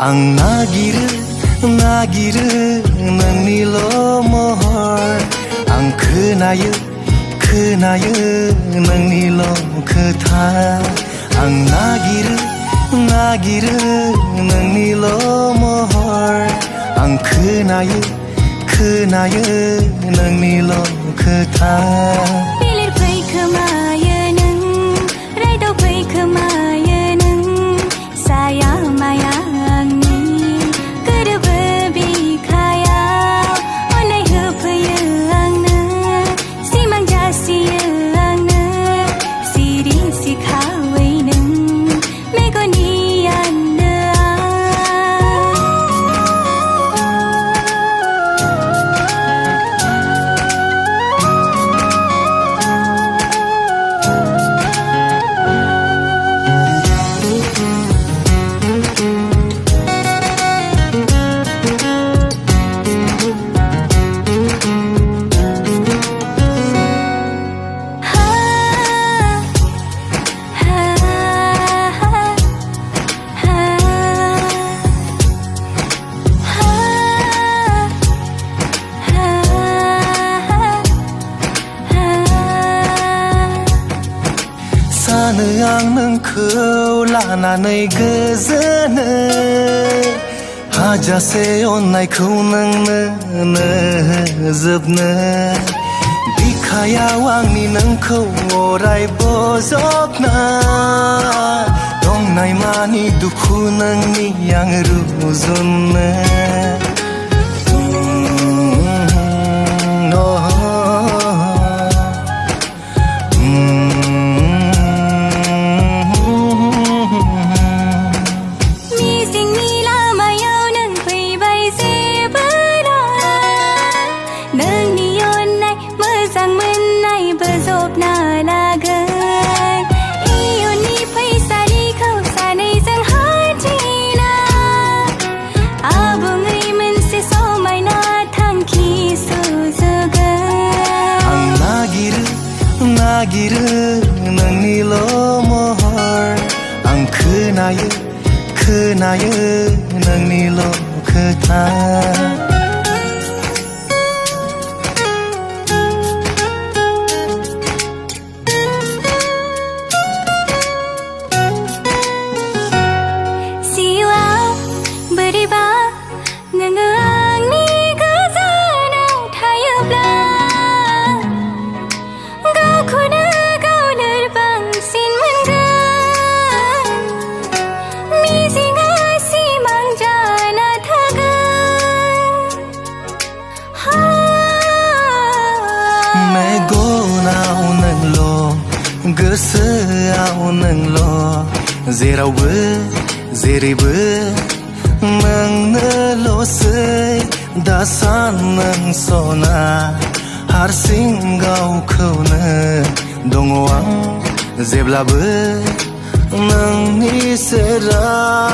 आं नागिरो नोंनिल' महर आं खोनायो नोंनिल' खोथा आं नागिरो नोंनिल' महर आं खोनायो नोंनिल' खोथा बिलिरफै खोमायो नों रायदावफै खोमायो नों साया माया आंनि गोरोबो बिखायाव अननाय होफैयो आंनो सिमां जासियो आंनो सिरि सिखावै नों मेगननि सानो आं नोंखौ लानानै गोजोनो हाजासे अननायखौ नोंनो जोबनो बिखायाव आंनि नोंखौ अराय बजबना दंनाय मानि दुखु नोंनि आं रुजुनो नागिरो नोंनिल' महर आं खोनायो नोंनिल' खोथा सिवा बोरैबा नोङो आंनि गोजानाव थायोब्ला मेगनाव नोंल' गोसोआव नोंल' जेरावबो जेरैबो नोंनोल'सै दासान नों सना हारसिं गावखौनो दङ आं जेब्लाबो नोंनि सेराव